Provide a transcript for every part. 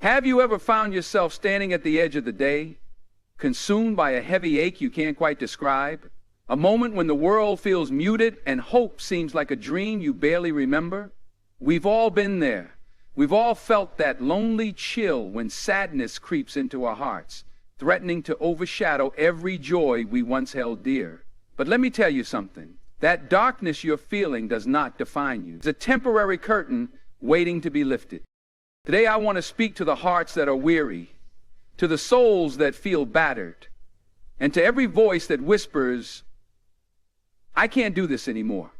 Have you ever found yourself standing at the edge of the day, consumed by a heavy ache you can't quite describe? A moment when the world feels muted and hope seems like a dream you barely remember? We've all been there. We've all felt that lonely chill when sadness creeps into our hearts, threatening to overshadow every joy we once held dear. But let me tell you something. That darkness you're feeling does not define you. It's a temporary curtain waiting to be lifted. Today I want to speak to the hearts that are weary, to the souls that feel battered, and to every voice that whispers, I can't do this anymore.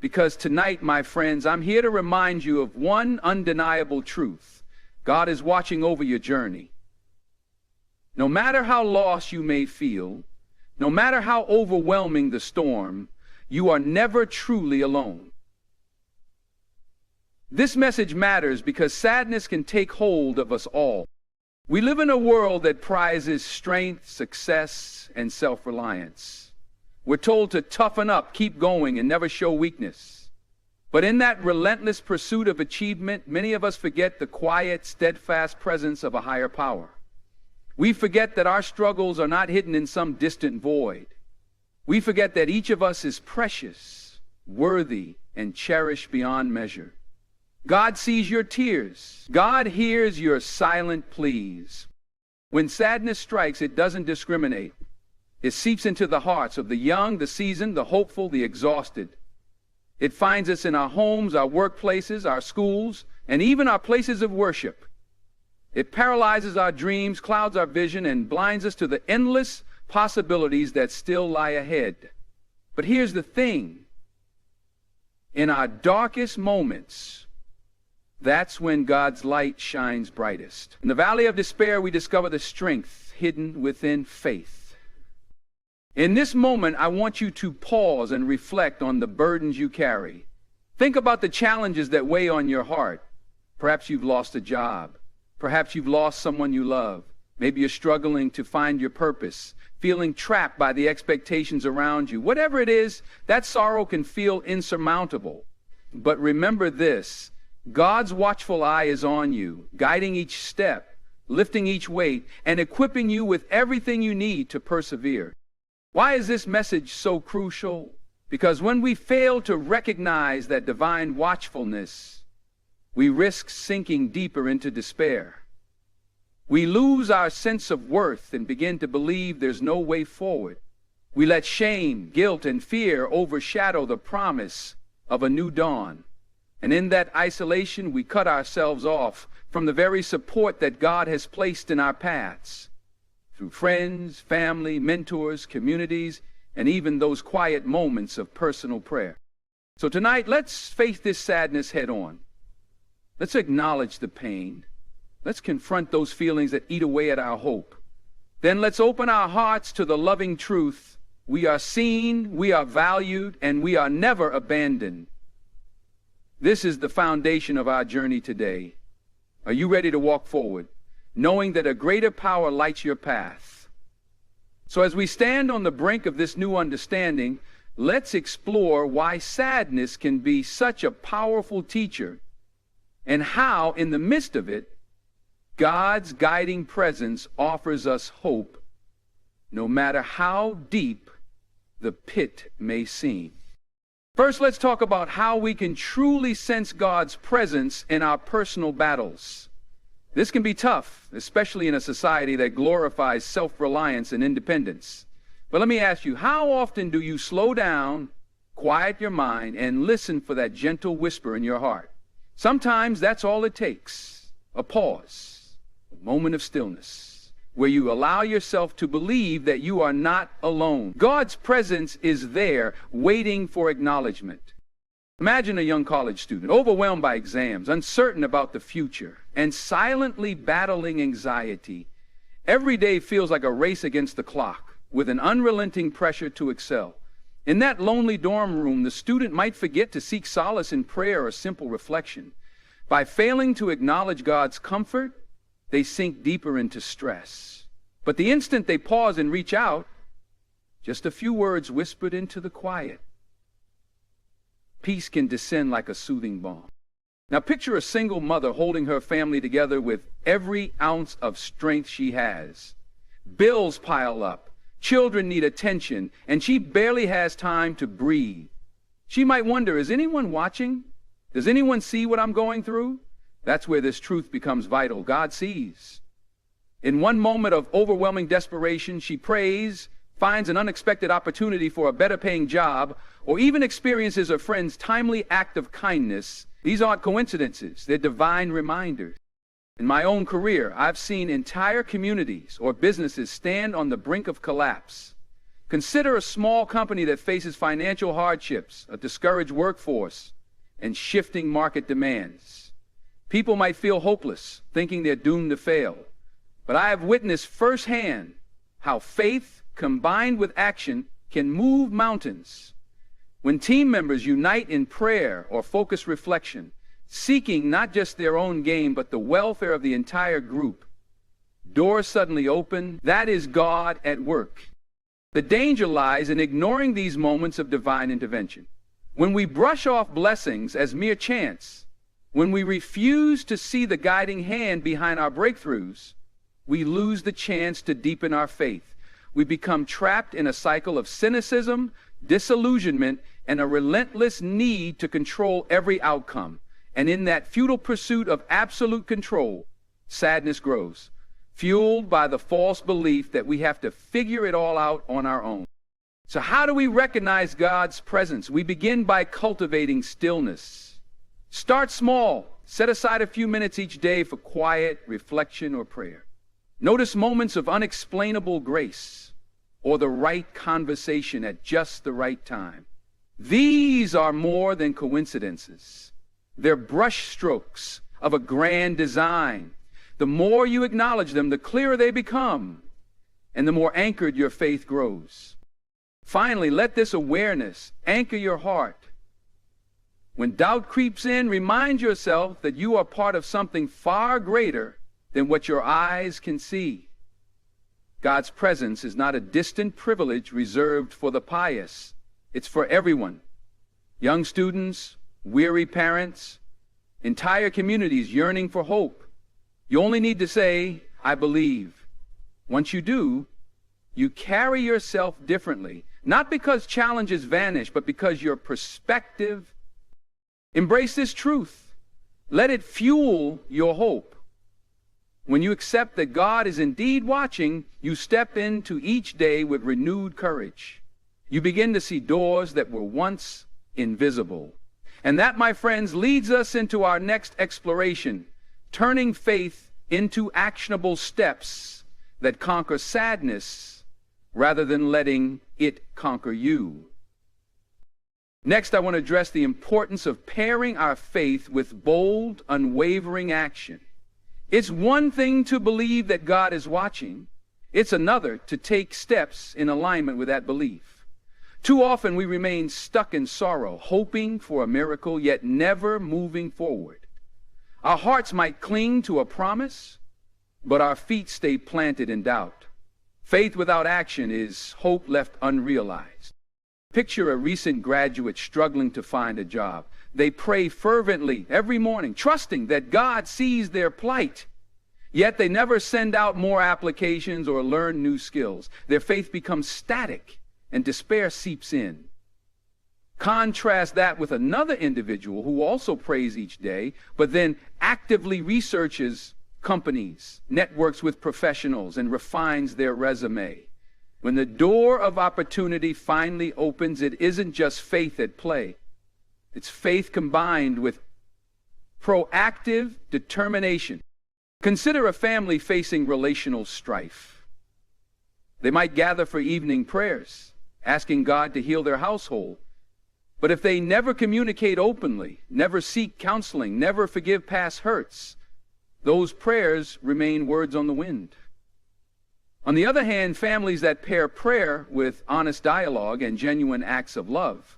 Because tonight, my friends, I'm here to remind you of one undeniable truth. God is watching over your journey. No matter how lost you may feel, no matter how overwhelming the storm, you are never truly alone. This message matters because sadness can take hold of us all. We live in a world that prizes strength, success, and self-reliance. We're told to toughen up, keep going, and never show weakness. But in that relentless pursuit of achievement, many of us forget the quiet, steadfast presence of a higher power. We forget that our struggles are not hidden in some distant void. We forget that each of us is precious, worthy, and cherished beyond measure. God sees your tears. God hears your silent pleas. When sadness strikes, it doesn't discriminate. It seeps into the hearts of the young, the seasoned, the hopeful, the exhausted. It finds us in our homes, our workplaces, our schools, and even our places of worship. It paralyzes our dreams, clouds our vision, and blinds us to the endless possibilities that still lie ahead. But here's the thing. In our darkest moments, that's when God's light shines brightest. In the valley of despair, we discover the strength hidden within faith. In this moment, I want you to pause and reflect on the burdens you carry. Think about the challenges that weigh on your heart. Perhaps you've lost a job. Perhaps you've lost someone you love. Maybe you're struggling to find your purpose, feeling trapped by the expectations around you. Whatever it is, that sorrow can feel insurmountable. But remember this, God's watchful eye is on you, guiding each step, lifting each weight, and equipping you with everything you need to persevere. Why is this message so crucial? Because when we fail to recognize that divine watchfulness, we risk sinking deeper into despair. We lose our sense of worth and begin to believe there's no way forward. We let shame, guilt, and fear overshadow the promise of a new dawn. And in that isolation, we cut ourselves off from the very support that God has placed in our paths. Through friends, family, mentors, communities, and even those quiet moments of personal prayer. So tonight, let's face this sadness head on. Let's acknowledge the pain. Let's confront those feelings that eat away at our hope. Then let's open our hearts to the loving truth. We are seen, we are valued, and we are never abandoned. This is the foundation of our journey today. Are you ready to walk forward, knowing that a greater power lights your path? So as we stand on the brink of this new understanding, let's explore why sadness can be such a powerful teacher and how, in the midst of it, God's guiding presence offers us hope, no matter how deep the pit may seem. First, let's talk about how we can truly sense God's presence in our personal battles. This can be tough, especially in a society that glorifies self-reliance and independence. But let me ask you, how often do you slow down, quiet your mind, and listen for that gentle whisper in your heart? Sometimes that's all it takes, a pause, a moment of stillness, where you allow yourself to believe that you are not alone. God's presence is there, waiting for acknowledgement. Imagine a young college student, overwhelmed by exams, uncertain about the future, and silently battling anxiety. Every day feels like a race against the clock, with an unrelenting pressure to excel. In that lonely dorm room, the student might forget to seek solace in prayer or simple reflection. By failing to acknowledge God's comfort, they sink deeper into stress. But the instant they pause and reach out, just a few words whispered into the quiet, peace can descend like a soothing balm. Now picture a single mother holding her family together with every ounce of strength she has. Bills pile up, children need attention, and she barely has time to breathe. She might wonder, is anyone watching? Does anyone see what I'm going through? That's where this truth becomes vital. God sees. In one moment of overwhelming desperation, she prays, finds an unexpected opportunity for a better paying job, or even experiences a friend's timely act of kindness. These aren't coincidences, they're divine reminders. In my own career, I've seen entire communities or businesses stand on the brink of collapse. Consider a small company that faces financial hardships, a discouraged workforce, and shifting market demands. People might feel hopeless, thinking they're doomed to fail. But I have witnessed firsthand how faith combined with action can move mountains. When team members unite in prayer or focused reflection, seeking not just their own gain, but the welfare of the entire group, doors suddenly open. That is God at work. The danger lies in ignoring these moments of divine intervention. When we brush off blessings as mere chance, when we refuse to see the guiding hand behind our breakthroughs, we lose the chance to deepen our faith. We become trapped in a cycle of cynicism, disillusionment, and a relentless need to control every outcome. And in that futile pursuit of absolute control, sadness grows, fueled by the false belief that we have to figure it all out on our own. So how do we recognize God's presence? We begin by cultivating stillness. Start small. Set aside a few minutes each day for quiet reflection or prayer. Notice moments of unexplainable grace or the right conversation at just the right time. These are more than coincidences. They're brushstrokes of a grand design. The more you acknowledge them, the clearer they become, and the more anchored your faith grows. Finally, let this awareness anchor your heart. When doubt creeps in, remind yourself that you are part of something far greater than what your eyes can see. God's presence is not a distant privilege reserved for the pious. It's for everyone. Young students, weary parents, entire communities yearning for hope. You only need to say, I believe. Once you do, you carry yourself differently, not because challenges vanish, but because your perspective. Embrace this truth. Let it fuel your hope. When you accept that God is indeed watching, you step into each day with renewed courage. You begin to see doors that were once invisible. And that, my friends, leads us into our next exploration, turning faith into actionable steps that conquer sadness rather than letting it conquer you. Next, I want to address the importance of pairing our faith with bold, unwavering action. It's one thing to believe that God is watching. It's another to take steps in alignment with that belief. Too often we remain stuck in sorrow, hoping for a miracle, yet never moving forward. Our hearts might cling to a promise, but our feet stay planted in doubt. Faith without action is hope left unrealized. Picture a recent graduate struggling to find a job. They pray fervently every morning, trusting that God sees their plight. Yet they never send out more applications or learn new skills. Their faith becomes static and despair seeps in. Contrast that with another individual who also prays each day, but then actively researches companies, networks with professionals, and refines their resume. When the door of opportunity finally opens, it isn't just faith at play. It's faith combined with proactive determination. Consider a family facing relational strife. They might gather for evening prayers, asking God to heal their household. But if they never communicate openly, never seek counseling, never forgive past hurts, those prayers remain words on the wind. On the other hand, families that pair prayer with honest dialogue and genuine acts of love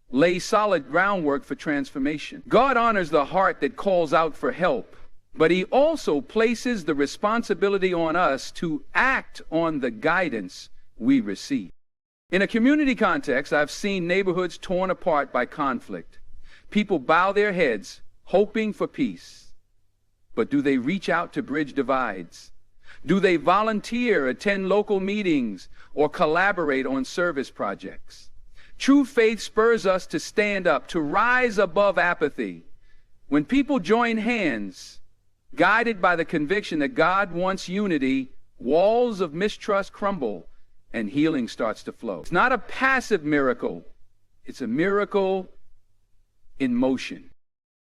lay solid groundwork for transformation. God honors the heart that calls out for help, but He also places the responsibility on us to act on the guidance we receive. In a community context, I've seen neighborhoods torn apart by conflict. People bow their heads, hoping for peace. But do they reach out to bridge divides? Do they volunteer, attend local meetings, or collaborate on service projects? True faith spurs us to stand up, to rise above apathy. When people join hands, guided by the conviction that God wants unity, walls of mistrust crumble and healing starts to flow. It's not a passive miracle. It's a miracle in motion.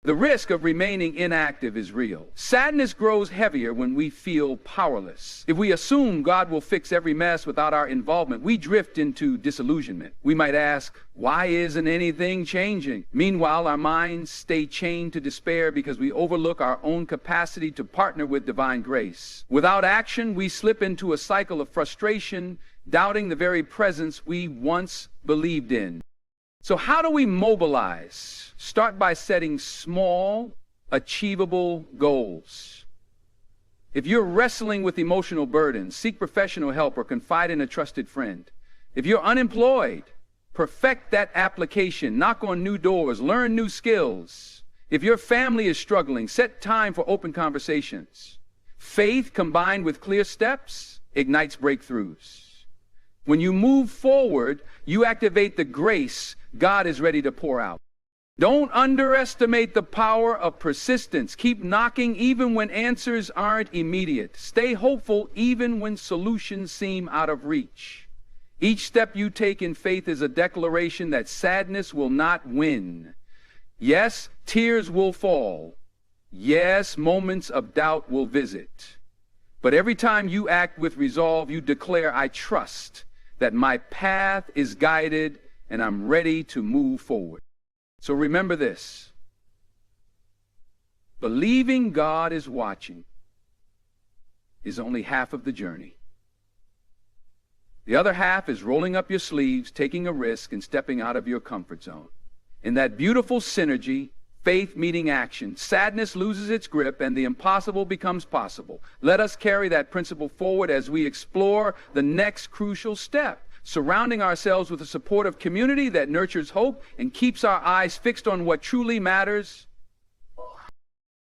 The risk of remaining inactive is real. Sadness grows heavier when we feel powerless. If we assume God will fix every mess without our involvement, we drift into disillusionment. We might ask, why isn't anything changing? Meanwhile, our minds stay chained to despair because we overlook our own capacity to partner with divine grace. Without action, we slip into a cycle of frustration, doubting the very presence we once believed in. So how do we mobilize? Start by setting small, achievable goals. If you're wrestling with emotional burdens, seek professional help or confide in a trusted friend. If you're unemployed, perfect that application, knock on new doors, learn new skills. If your family is struggling, set time for open conversations. Faith combined with clear steps ignites breakthroughs. When you move forward, you activate the grace God is ready to pour out. Don't underestimate the power of persistence. Keep knocking even when answers aren't immediate. Stay hopeful even when solutions seem out of reach. Each step you take in faith is a declaration that sadness will not win. Yes, tears will fall. Yes, moments of doubt will visit. But every time you act with resolve, you declare, I trust that my path is guided and I'm ready to move forward. So remember this. Believing God is watching is only half of the journey. The other half is rolling up your sleeves, taking a risk, and stepping out of your comfort zone. In that beautiful synergy, faith meeting action, sadness loses its grip and the impossible becomes possible. Let us carry that principle forward as we explore the next crucial step, surrounding ourselves with a supportive community that nurtures hope and keeps our eyes fixed on what truly matters.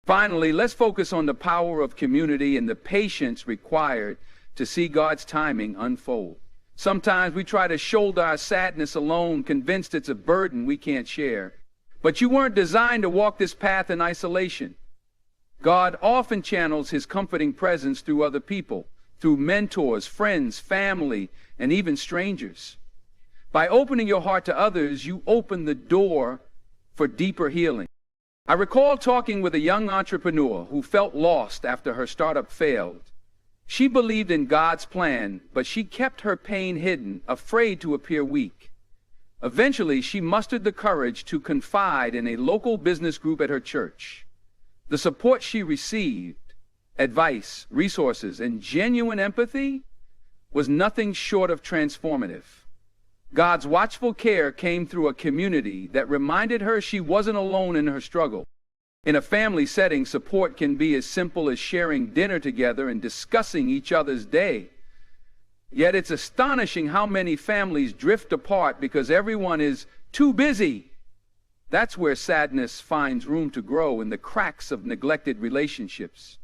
Finally, let's focus on the power of community and the patience required to see God's timing unfold. Sometimes we try to shoulder our sadness alone, convinced it's a burden we can't share. But you weren't designed to walk this path in isolation. God often channels his comforting presence through other people, through mentors, friends, family, and even strangers. By opening your heart to others, you open the door for deeper healing. I recall talking with a young entrepreneur who felt lost after her startup failed. She believed in God's plan, but she kept her pain hidden, afraid to appear weak. Eventually, she mustered the courage to confide in a local business group at her church. The support she received, advice, resources, and genuine empathy was nothing short of transformative. God's watchful care came through a community that reminded her she wasn't alone in her struggle. In a family setting, support can be as simple as sharing dinner together and discussing each other's day. Yet it's astonishing how many families drift apart because everyone is too busy. That's where sadness finds room to grow, in the cracks of neglected relationships.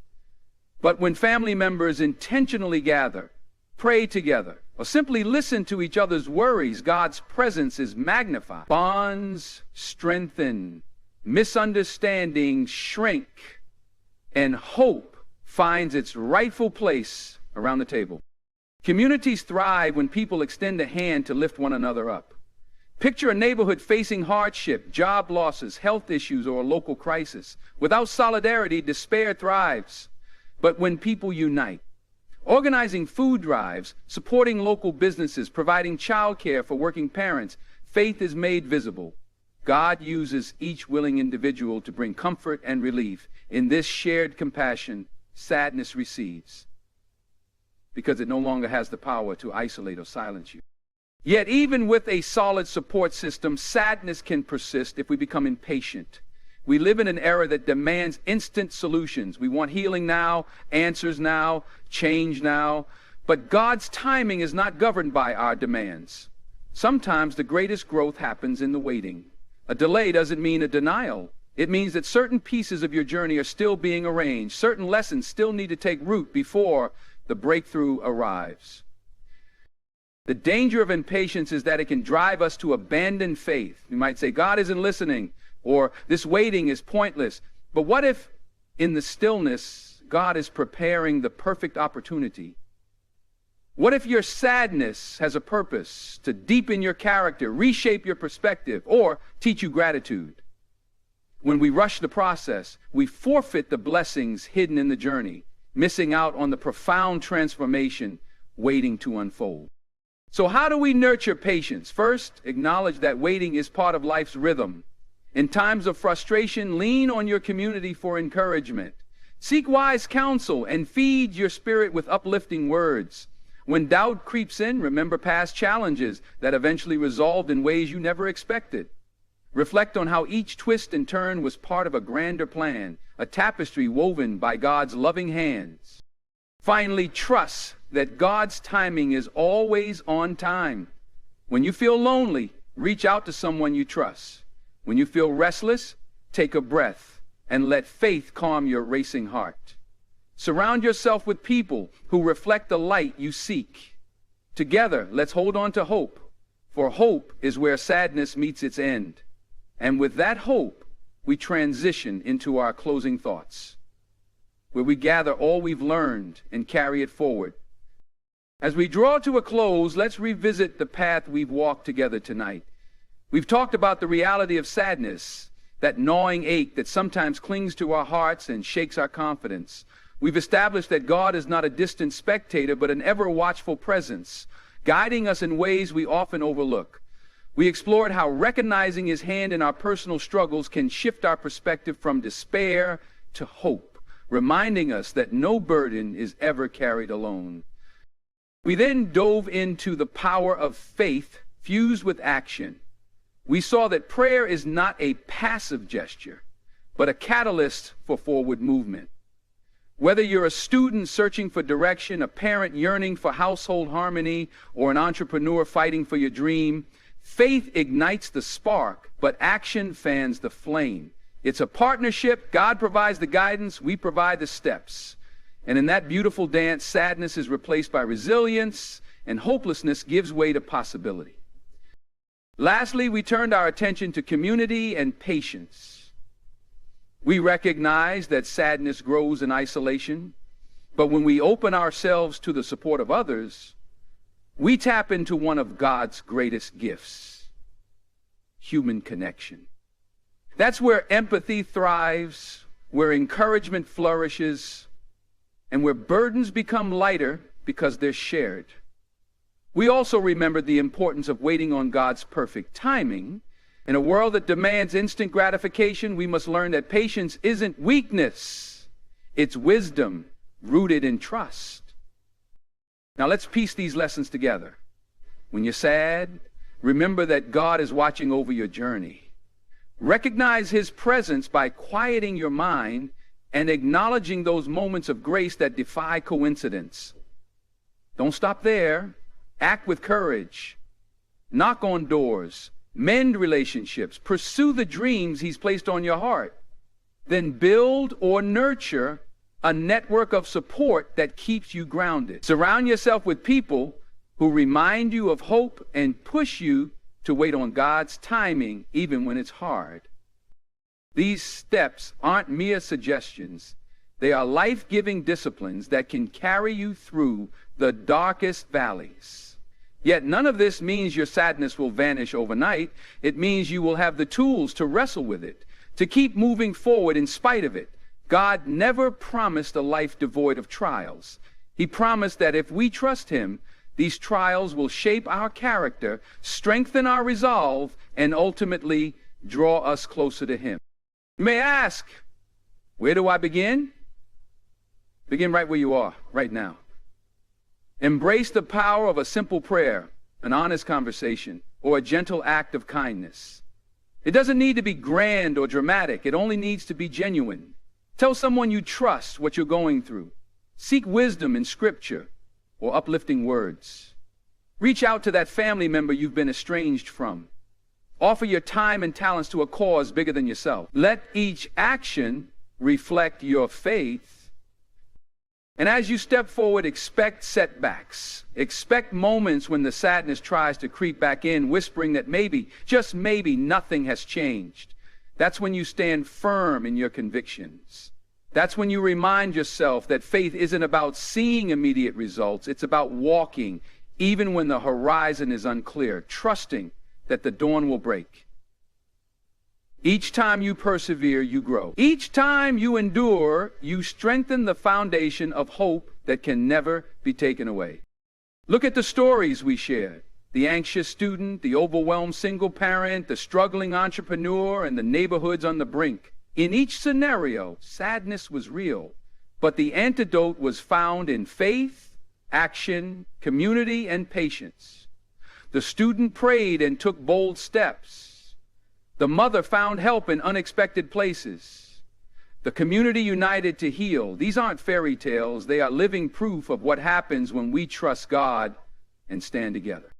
But when family members intentionally gather, pray together, or simply listen to each other's worries, God's presence is magnified. Bonds strengthen, misunderstandings shrink, and hope finds its rightful place around the table. Communities thrive when people extend a hand to lift one another up. Picture a neighborhood facing hardship, job losses, health issues, or a local crisis. Without solidarity, despair thrives. But when people unite, organizing food drives, supporting local businesses, providing childcare for working parents, faith is made visible. God uses each willing individual to bring comfort and relief. In this shared compassion, sadness recedes, because it no longer has the power to isolate or silence you. Yet even with a solid support system, sadness can persist if we become impatient. We live in an era that demands instant solutions. We want healing now, answers now, change now. But God's timing is not governed by our demands. Sometimes the greatest growth happens in the waiting. A delay doesn't mean a denial. It means that certain pieces of your journey are still being arranged. Certain lessons still need to take root before the breakthrough arrives. The danger of impatience is that it can drive us to abandon faith. You might say, God isn't listening, or this waiting is pointless. But what if in the stillness, God is preparing the perfect opportunity? What if your sadness has a purpose to deepen your character, reshape your perspective, or teach you gratitude? When we rush the process, we forfeit the blessings hidden in the journey, missing out on the profound transformation waiting to unfold. So how do we nurture patience? First, acknowledge that waiting is part of life's rhythm. In times of frustration, lean on your community for encouragement. Seek wise counsel and feed your spirit with uplifting words. When doubt creeps in, remember past challenges that eventually resolved in ways you never expected. Reflect on how each twist and turn was part of a grander plan, a tapestry woven by God's loving hands. Finally, trust that God's timing is always on time. When you feel lonely, reach out to someone you trust. When you feel restless, take a breath and let faith calm your racing heart. Surround yourself with people who reflect the light you seek. Together, let's hold on to hope, for hope is where sadness meets its end. And with that hope, we transition into our closing thoughts, where we gather all we've learned and carry it forward. As we draw to a close, let's revisit the path we've walked together tonight. We've talked about the reality of sadness, that gnawing ache that sometimes clings to our hearts and shakes our confidence. We've established that God is not a distant spectator, but an ever-watchful presence, guiding us in ways we often overlook. We explored how recognizing His hand in our personal struggles can shift our perspective from despair to hope, reminding us that no burden is ever carried alone. We then dove into the power of faith fused with action. We saw that prayer is not a passive gesture, but a catalyst for forward movement. Whether you're a student searching for direction, a parent yearning for household harmony, or an entrepreneur fighting for your dream, faith ignites the spark, but action fans the flame. It's a partnership. God provides the guidance, we provide the steps. And in that beautiful dance, sadness is replaced by resilience, and hopelessness gives way to possibility. Lastly, we turned our attention to community and patience. We recognize that sadness grows in isolation, but when we open ourselves to the support of others, we tap into one of God's greatest gifts, human connection. That's where empathy thrives, where encouragement flourishes, and where burdens become lighter because they're shared. We also remembered the importance of waiting on God's perfect timing. In a world that demands instant gratification, we must learn that patience isn't weakness, it's wisdom rooted in trust. Now let's piece these lessons together. When you're sad, remember that God is watching over your journey. Recognize His presence by quieting your mind and acknowledging those moments of grace that defy coincidence. Don't stop there. Act with courage. Knock on doors. Mend relationships. Pursue the dreams He's placed on your heart. Then build or nurture a network of support that keeps you grounded. Surround yourself with people who remind you of hope and push you to wait on God's timing even when it's hard. These steps aren't mere suggestions. They are life-giving disciplines that can carry you through the darkest valleys. Yet none of this means your sadness will vanish overnight. It means you will have the tools to wrestle with it, to keep moving forward in spite of it. God never promised a life devoid of trials. He promised that if we trust Him, these trials will shape our character, strengthen our resolve, and ultimately draw us closer to Him. You may ask, where do I begin? Begin right where you are, right now. Embrace the power of a simple prayer, an honest conversation, or a gentle act of kindness. It doesn't need to be grand or dramatic. It only needs to be genuine. Tell someone you trust what you're going through. Seek wisdom in Scripture or uplifting words. Reach out to that family member you've been estranged from. Offer your time and talents to a cause bigger than yourself. Let each action reflect your faith. And as you step forward, expect setbacks. Expect moments when the sadness tries to creep back in, whispering that maybe, just maybe, nothing has changed. That's when you stand firm in your convictions. That's when you remind yourself that faith isn't about seeing immediate results. It's about walking, even when the horizon is unclear, trusting that the dawn will break. Each time you persevere, you grow. Each time you endure, you strengthen the foundation of hope that can never be taken away. Look at the stories we shared. The anxious student, the overwhelmed single parent, the struggling entrepreneur, and the neighborhoods on the brink. In each scenario, sadness was real, but the antidote was found in faith, action, community, and patience. The student prayed and took bold steps. The mother found help in unexpected places. The community united to heal. These aren't fairy tales. They are living proof of what happens when we trust God and stand together.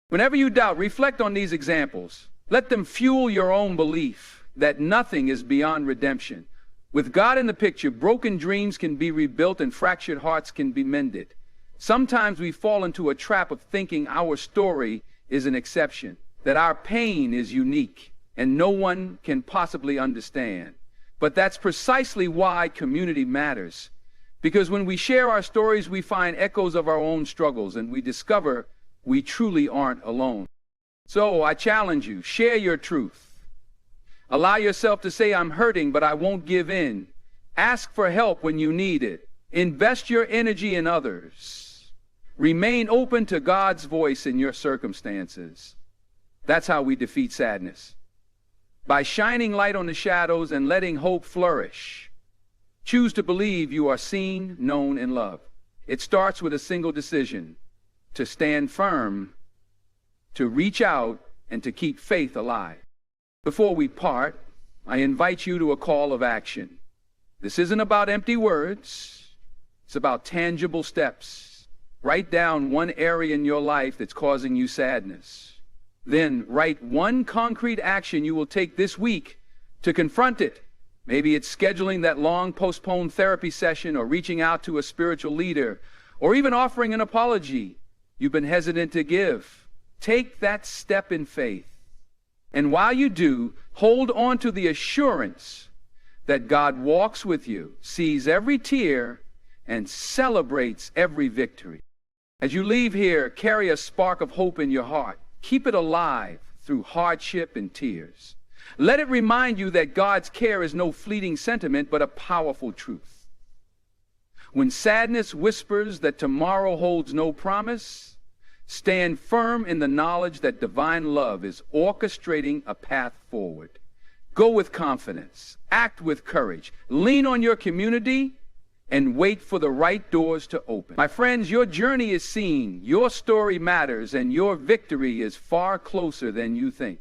Whenever you doubt, reflect on these examples. Let them fuel your own belief that nothing is beyond redemption. With God in the picture, broken dreams can be rebuilt and fractured hearts can be mended. Sometimes we fall into a trap of thinking our story is an exception, that our pain is unique and no one can possibly understand. But that's precisely why community matters. Because when we share our stories, we find echoes of our own struggles and we discover we truly aren't alone. So I challenge you, share your truth. Allow yourself to say, I'm hurting, but I won't give in. Ask for help when you need it. Invest your energy in others. Remain open to God's voice in your circumstances. That's how we defeat sadness. By shining light on the shadows and letting hope flourish. Choose to believe you are seen, known, and loved. It starts with a single decision: to stand firm, to reach out, and to keep faith alive. Before we part, I invite you to a call of action. This isn't about empty words. It's about tangible steps. Write down one area in your life that's causing you sadness. Then write one concrete action you will take this week to confront it. Maybe it's scheduling that long postponed therapy session, or reaching out to a spiritual leader, or even offering an apology you've been hesitant to give. Take that step in faith. And while you do, hold on to the assurance that God walks with you, sees every tear, and celebrates every victory. As you leave here, carry a spark of hope in your heart. Keep it alive through hardship and tears. Let it remind you that God's care is no fleeting sentiment, but a powerful truth. When sadness whispers that tomorrow holds no promise, stand firm in the knowledge that divine love is orchestrating a path forward. Go with confidence, act with courage, lean on your community, and wait for the right doors to open. My friends, your journey is seen, your story matters, and your victory is far closer than you think.